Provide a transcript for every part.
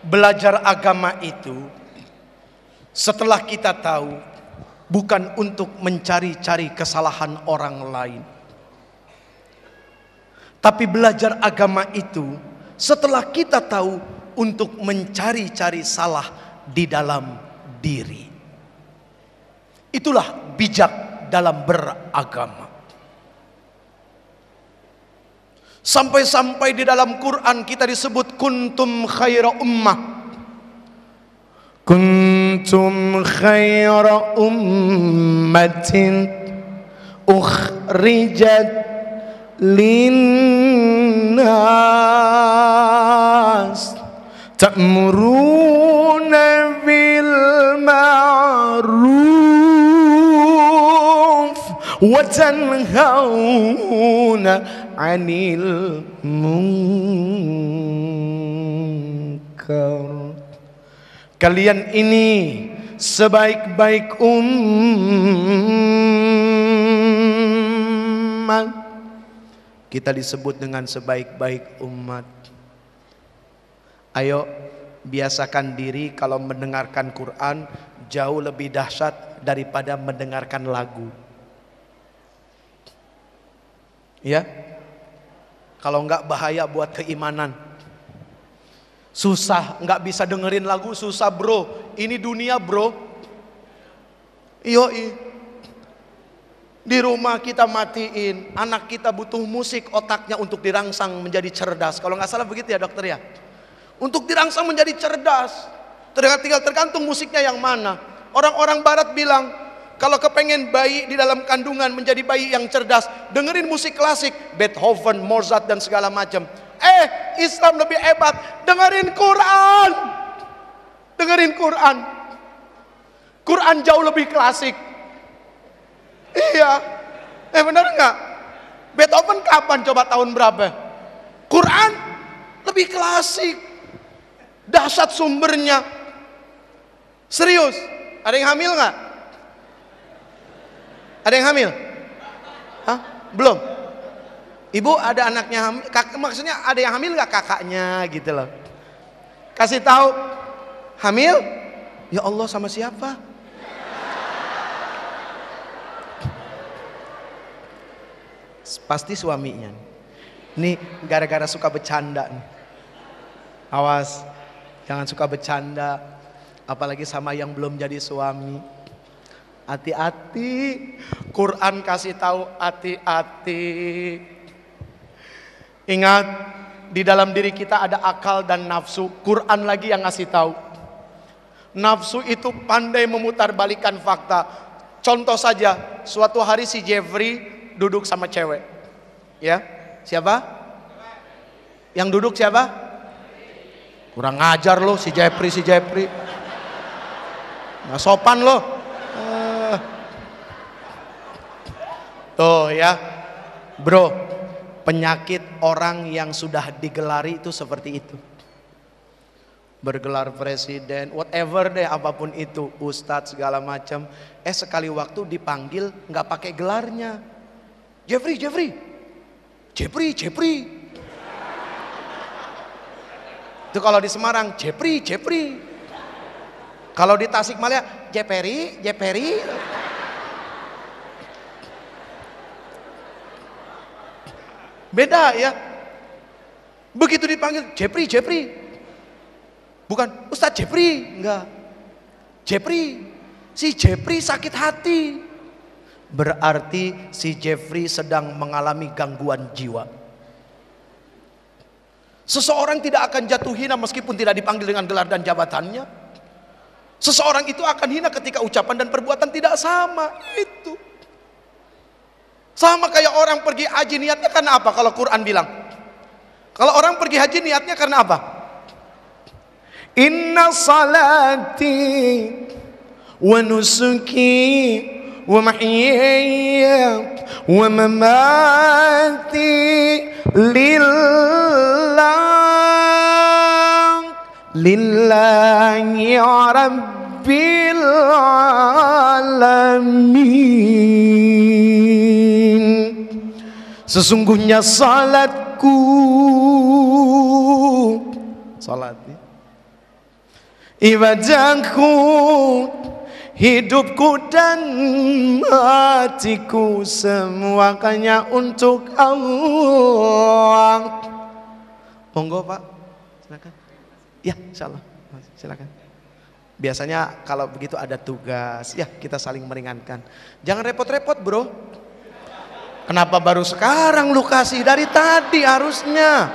Belajar agama itu setelah kita tahu bukan untuk mencari-cari kesalahan orang lain, tapi belajar agama itu setelah kita tahu untuk mencari-cari salah di dalam diri. Itulah bijak dalam beragama. Sampai-sampai di dalam Quran kita disebut kuntum khaira ummah. Kuntum khaira ummatin ukhrijat linnas ta'muruna bil ma'ruf wa tanhauna 'anil munkar. Kalian ini sebaik-baik umat. Kita disebut dengan sebaik-baik umat. Ayo biasakan diri kalau mendengarkan Quran jauh lebih dahsyat daripada mendengarkan lagu. Ya, kalau enggak bahaya buat keimanan. Susah, enggak bisa dengerin lagu, susah bro. Ini dunia bro. Yoi. Di rumah kita matiin, anak kita butuh musik, otaknya untuk dirangsang menjadi cerdas. Kalau nggak salah begitu ya dokter ya. Untuk dirangsang menjadi cerdas, tinggal tergantung musiknya yang mana. Orang-orang barat bilang, kalau kepengen bayi di dalam kandungan menjadi bayi yang cerdas, dengerin musik klasik, Beethoven, Mozart dan segala macam. Islam lebih hebat, dengerin Quran. Dengerin Quran. Quran jauh lebih klasik. Iya, benar nggak? Beethoven kapan coba tahun berapa? Quran lebih klasik, dahsyat sumbernya. Serius, ada yang hamil nggak? Ada yang hamil? Hah? Belum? Ibu ada anaknya hamil? Maksudnya ada yang hamil nggak kakaknya gitu loh? Kasih tahu, hamil? Ya Allah, sama siapa? Pasti suaminya. Ini gara-gara suka bercanda nih. Awas, jangan suka bercanda, apalagi sama yang belum jadi suami. Hati-hati. Quran kasih tahu hati-hati. Ingat, di dalam diri kita ada akal dan nafsu. Quran lagi yang ngasih tahu. Nafsu itu pandai memutarbalikkan fakta. Contoh saja, suatu hari si Jeffrey duduk sama cewek. Ya, siapa? Yang duduk siapa? Kurang ajar lo si Jeffrey. Nggak sopan lo. Tuh ya, bro, penyakit orang yang sudah digelari itu seperti itu. Bergelar presiden, whatever deh, apapun itu, ustadz segala macam. Sekali waktu dipanggil nggak pakai gelarnya. Jeffrey. Itu kalau di Semarang, Jeffrey. Kalau di Tasikmalaya, Jeperi. Beda ya. Begitu dipanggil Jeffrey. Bukan Ustadz Jeffrey, enggak. Jeffrey. Si Jeffrey sakit hati. Berarti si Jeffrey sedang mengalami gangguan jiwa. Seseorang tidak akan jatuh hina meskipun tidak dipanggil dengan gelar dan jabatannya. Seseorang itu akan hina ketika ucapan dan perbuatan tidak sama. Itu sama kayak orang pergi haji, niatnya karena apa? Kalau Quran bilang, kalau orang pergi haji niatnya karena apa? Inna salati wa nusuki wa mahyaya wa mamati lillahi rabbil alamin. Sesungguhnya salatku, salat ibadahku, hidupku dan matiku semua hanya untuk Allah. Monggo Pak, silakan. Ya, insyaallah, silakan. Biasanya kalau begitu ada tugas, ya kita saling meringankan. Jangan repot-repot bro. Kenapa baru sekarang lu kasih? Dari tadi harusnya.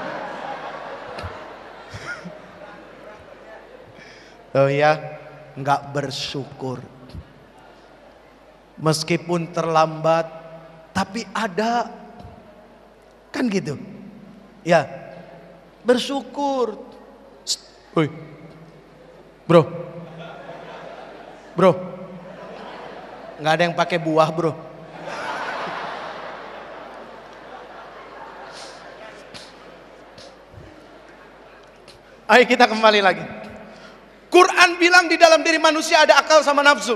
Oh ya, nggak bersyukur. Meskipun terlambat, tapi ada. Kan gitu. Ya, bersyukur. Woi, bro, bro, nggak ada yang pakai buah bro. Ayo kita kembali lagi. Quran bilang di dalam diri manusia ada akal sama nafsu.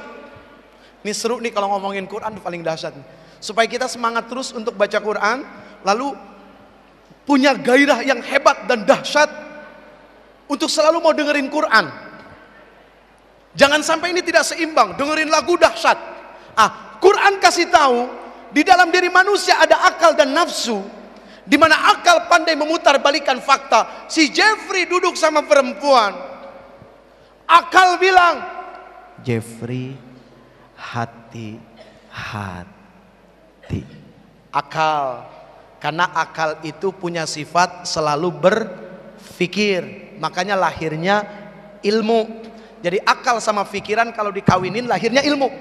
Ini seru nih kalau ngomongin Quran paling dahsyat nih. Supaya kita semangat terus untuk baca Quran, lalu punya gairah yang hebat dan dahsyat untuk selalu mau dengerin Quran. Jangan sampai ini tidak seimbang, dengerin lagu dahsyat. Quran kasih tahu di dalam diri manusia ada akal dan nafsu. Di mana akal pandai memutar balikan fakta. Si Jeffrey duduk sama perempuan. Akal bilang, Jeffrey, hati-hati. Akal, karena akal itu punya sifat selalu berpikir. Makanya lahirnya ilmu. Jadi akal sama pikiran kalau dikawinin lahirnya ilmu.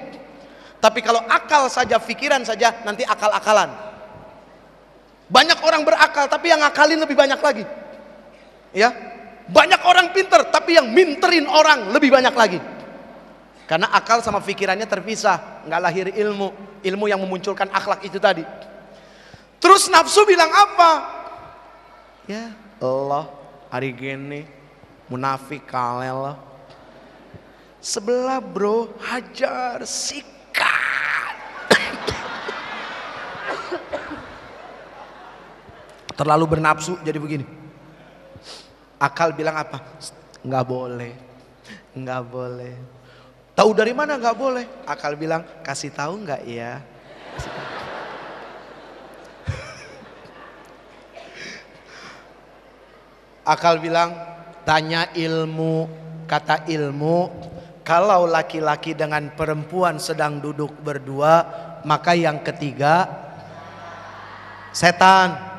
Tapi kalau akal saja, pikiran saja, nanti akal-akalan. Banyak orang berakal tapi yang ngakalin lebih banyak lagi. Ya, banyak orang pinter tapi yang minterin orang lebih banyak lagi. Karena akal sama pikirannya terpisah, nggak lahir ilmu, ilmu yang memunculkan akhlak itu tadi. Terus nafsu bilang apa? Ya Allah, hari gini munafik kalel. Sebelah bro, hajar, sikat. Terlalu bernafsu jadi begini. Akal bilang apa? Nggak boleh, nggak boleh. Tahu dari mana nggak boleh? Akal bilang kasih tahu nggak ya? Akal bilang tanya ilmu. Kata ilmu, kalau laki-laki dengan perempuan sedang duduk berdua, maka yang ketiga setan.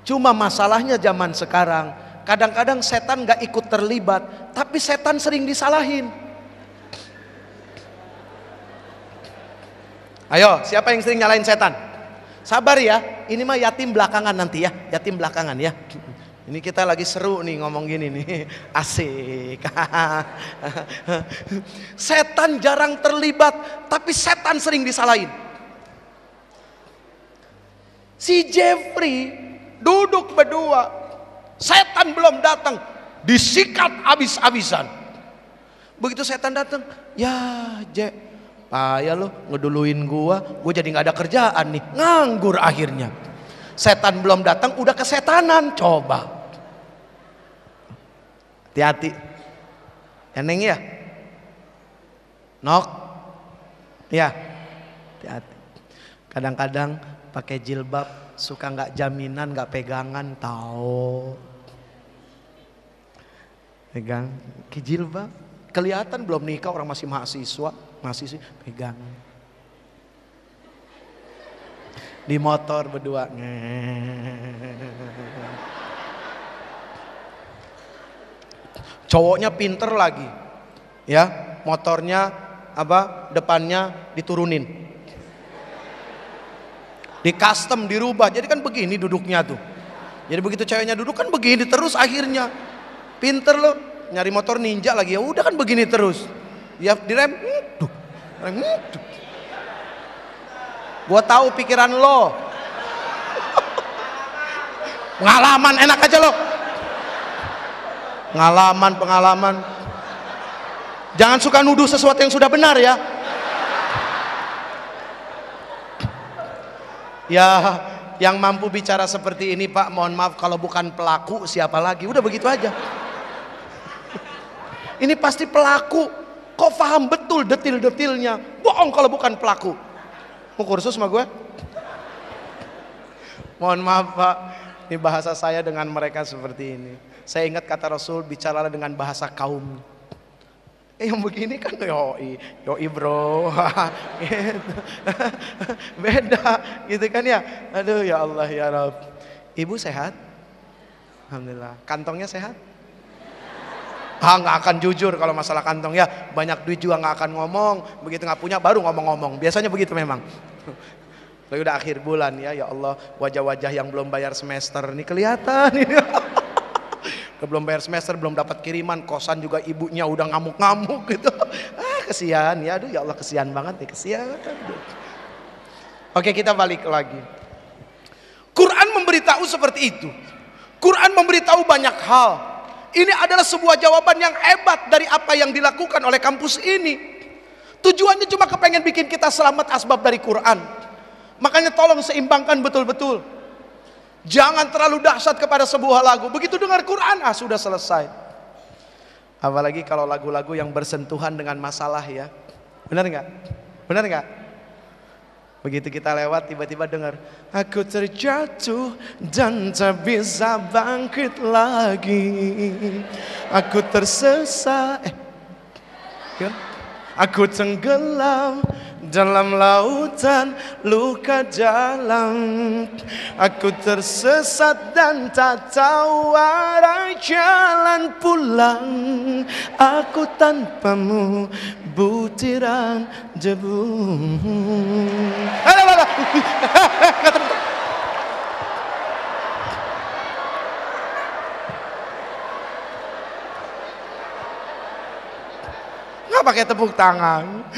Cuma masalahnya zaman sekarang, kadang-kadang setan gak ikut terlibat, tapi setan sering disalahin. Ayo, siapa yang sering nyalahin setan? Sabar ya, ini mah yatim belakangan nanti ya, yatim belakangan ya. Ini kita lagi seru nih ngomong gini nih, asik. Setan jarang terlibat, tapi setan sering disalahin. Si Jeffrey duduk berdua, setan belum datang, disikat abis-abisan. Begitu setan datang, ya Je, payah lo ngeduluin gua jadi nggak ada kerjaan nih, nganggur akhirnya. Setan belum datang udah kesetanan, coba. Hati-hati, ya Neng ya, Nok, ya, hati-hati. Kadang-kadang pakai jilbab suka nggak jaminan, nggak pegangan, tahu. Pegang ke jilbab, kelihatan belum nikah, orang masih mahasiswa, masih pegang. Di motor berdua. Cowoknya pinter lagi. Ya, motornya apa? Depannya diturunin. Di custom, dirubah, jadi kan begini duduknya tuh. Jadi begitu ceweknya duduk kan begini terus akhirnya. Pinter loh, nyari motor ninja lagi, ya udah kan begini terus. Ya direm, rem, gua tahu pikiran lo. Pengalaman enak aja lo. Pengalaman. Jangan suka nuduh sesuatu yang sudah benar ya. Ya, yang mampu bicara seperti ini Pak, mohon maaf kalau bukan pelaku siapa lagi, udah begitu aja. ini pasti pelaku. Kok paham betul detil-detilnya? Bohong kalau bukan pelaku. Mau kursus sama gue? Mohon maaf Pak, ini bahasa saya dengan mereka seperti ini. Saya ingat kata Rasul, bicaralah dengan bahasa kaum. Yang begini kan yoi bro. Gitu. Beda gitu kan ya. Aduh ya Allah ya Rabb. Ibu sehat? Alhamdulillah. Kantongnya sehat? Nggak akan jujur kalau masalah kantong ya. Banyak duit juga nggak akan ngomong. Begitu nggak punya baru ngomong-ngomong. Biasanya begitu memang. Lagi udah akhir bulan ya Allah, wajah-wajah yang belum bayar semester ini kelihatan ini. Belum bayar semester, belum dapat kiriman, kosan juga ibunya udah ngamuk-ngamuk gitu. Kesian ya, aduh ya Allah kesian banget nih, kesian. Oke, kita balik lagi. Quran memberitahu seperti itu. Quran memberitahu banyak hal. Ini adalah sebuah jawaban yang hebat dari apa yang dilakukan oleh kampus ini. Tujuannya cuma kepengen bikin kita selamat asbab dari Quran. Makanya tolong seimbangkan betul-betul. Jangan terlalu dahsyat kepada sebuah lagu. Begitu dengar Quran, sudah selesai. Apalagi kalau lagu-lagu yang bersentuhan dengan masalah ya. Benar nggak? Benar nggak? Begitu kita lewat tiba-tiba dengar, aku terjatuh dan tak bisa bangkit lagi. Aku tersesat. Aku tenggelam dalam lautan luka dalam. Aku tersesat dan tak tahu arah jalan pulang. Aku tanpamu butiran debu. Nggak pakai tepuk tangan.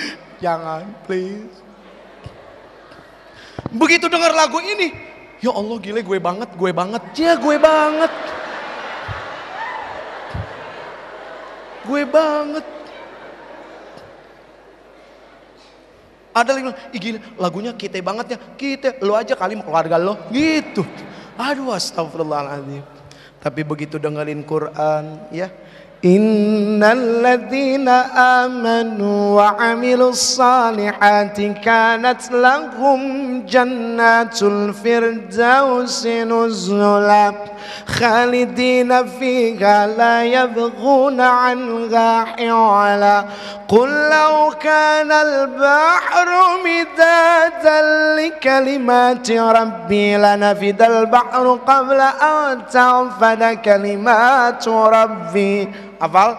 Jangan, please. Begitu dengar lagu ini, ya Allah gile gue banget. Ya gue banget. Gue banget. Ada lagi bilang, gila lagunya kita banget ya. Kita, lo aja kali keluarga lo. Gitu. Aduh astagfirullahaladzim. Tapi begitu dengerin Quran ya. Innalladzina amanu wa amilus salihati kanat lahum jannatul firdausi nuzula khalidina fiha la yabghuna anha hiwala qul law kana al-bahru midadan li kalimati rabbi lanafidal bahru qabla an tanfada kalimatu rabbi. Hafal?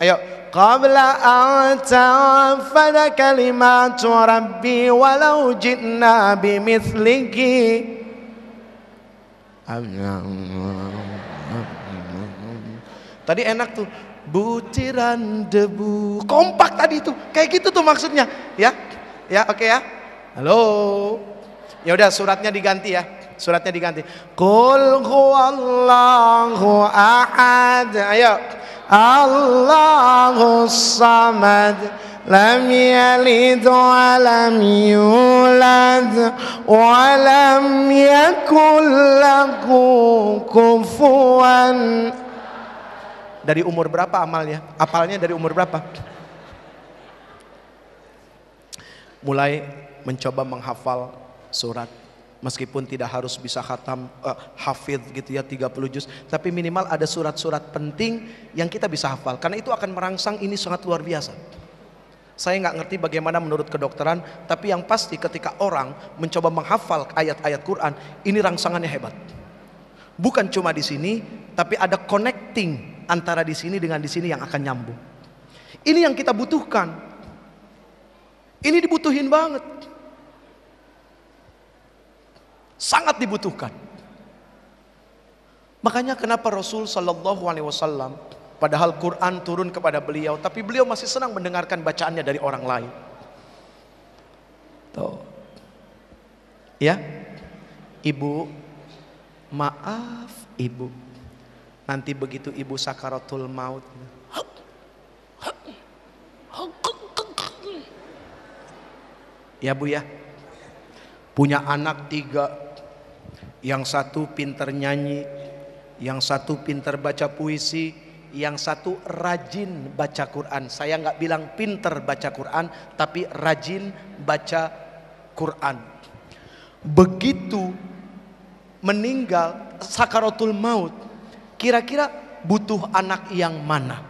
Ayo. Qabla an tanfada kalimatu rabbi walau ji'na bimithlihi. Tadi enak tuh. Butiran debu. Kompak tadi tuh. Kayak gitu tuh maksudnya. Ya? Ya, oke ya. Halo. Ya udah suratnya diganti ya. Suratnya diganti. Qul huwallahu ahad. Ayo. Allahus samad. Lam yalid wa lam yulad wa lam yakul lahu kufuwan. Dari umur berapa amalnya? Apalnya dari umur berapa? Mulai mencoba menghafal surat. Meskipun tidak harus bisa khatam hafidh gitu ya 30 juz, tapi minimal ada surat-surat penting yang kita bisa hafal, karena itu akan merangsang ini sangat luar biasa. Saya nggak ngerti bagaimana menurut kedokteran, tapi yang pasti ketika orang mencoba menghafal ayat-ayat Quran, ini rangsangannya hebat. Bukan cuma di sini, tapi ada connecting antara di sini dengan di sini yang akan nyambung. Ini yang kita butuhkan. Ini dibutuhin banget. Sangat dibutuhkan. Makanya kenapa Rasul Sallallahu Alaihi Wasallam, padahal Quran turun kepada beliau, tapi beliau masih senang mendengarkan bacaannya dari orang lain. Tuh. Ya, ibu, maaf ibu. Nanti begitu ibu sakaratul maut, ya bu ya, punya anak 3. Yang satu pinter nyanyi, yang satu pinter baca puisi, yang satu rajin baca Quran. Saya nggak bilang pinter baca Quran, tapi rajin baca Quran. Begitu meninggal sakaratul maut, kira-kira butuh anak yang mana?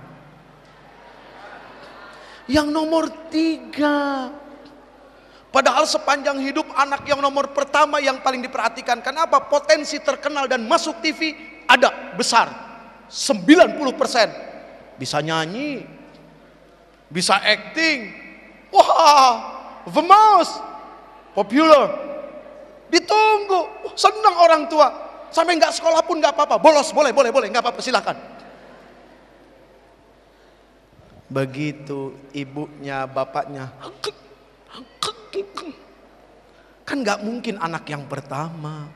Yang nomor 3. Padahal sepanjang hidup anak yang nomor pertama yang paling diperhatikan. Kenapa? Potensi terkenal dan masuk TV ada besar, 90%. Bisa nyanyi, bisa acting, wah, the most popular. Ditunggu, senang orang tua. Sampai nggak sekolah pun nggak apa-apa, bolos boleh, nggak apa-apa, silakan. Begitu ibunya, bapaknya, kan nggak mungkin anak yang pertama.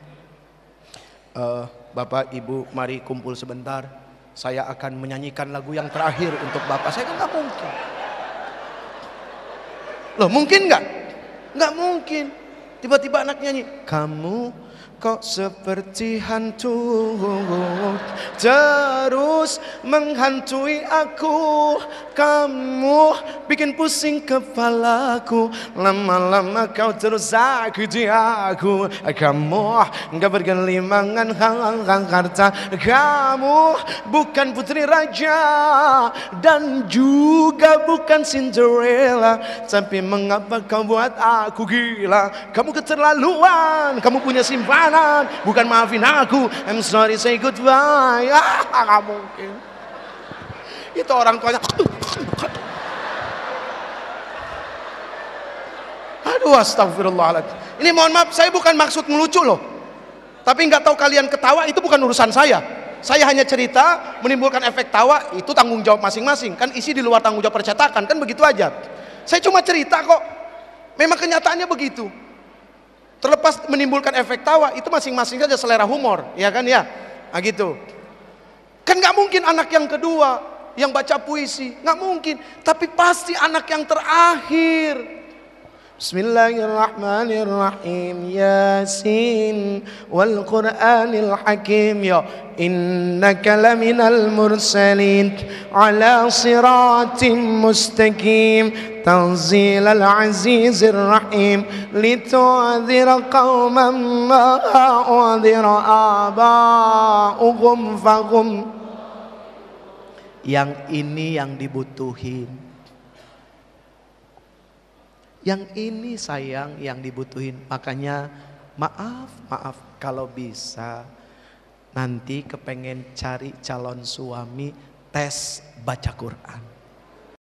Bapak, ibu, mari kumpul sebentar. Saya akan menyanyikan lagu yang terakhir untuk bapak. Saya kan nggak mungkin. Loh, mungkin nggak? Nggak mungkin. Tiba-tiba anak nyanyi, kamu kok seperti hantu terus menghantui aku, kamu bikin pusing kepalaku, lama-lama kau terus sakiti aku, kamu gak bergelimangan harta, kamu bukan putri raja dan juga bukan Cinderella, tapi mengapa kau buat aku gila? Kamu keterlaluan, kamu punya simpanan, bukan maafin aku. I'm sorry, say goodbye. Gak mungkin. Itu orang tuanya. Aduh, astagfirullahaladzim. Ini mohon maaf, saya bukan maksud ngelucu loh. Tapi nggak tahu kalian ketawa, itu bukan urusan saya. Saya hanya cerita, menimbulkan efek tawa, itu tanggung jawab masing-masing. Kan isi di luar tanggung jawab percetakan, kan begitu aja. Saya cuma cerita kok. Memang kenyataannya begitu. Terlepas menimbulkan efek tawa, itu masing-masing saja selera humor, ya kan ya? Nah gitu. Kan nggak mungkin anak yang kedua yang baca puisi, nggak mungkin. Tapi pasti anak yang terakhir. Bismillahirrahmanirrahim. Yasin wal Qur'anil Hakim. Ya innaka laminal mursalin ala siratim mustaqim. تنزيل العزيز الرحيم لتنذر قوما ما أنذر آباؤهم فهم. Yang ini yang dibutuhin. Yang ini sayang yang dibutuhin. Makanya maaf kalau bisa nanti kepengen cari calon suami, tes baca Quran.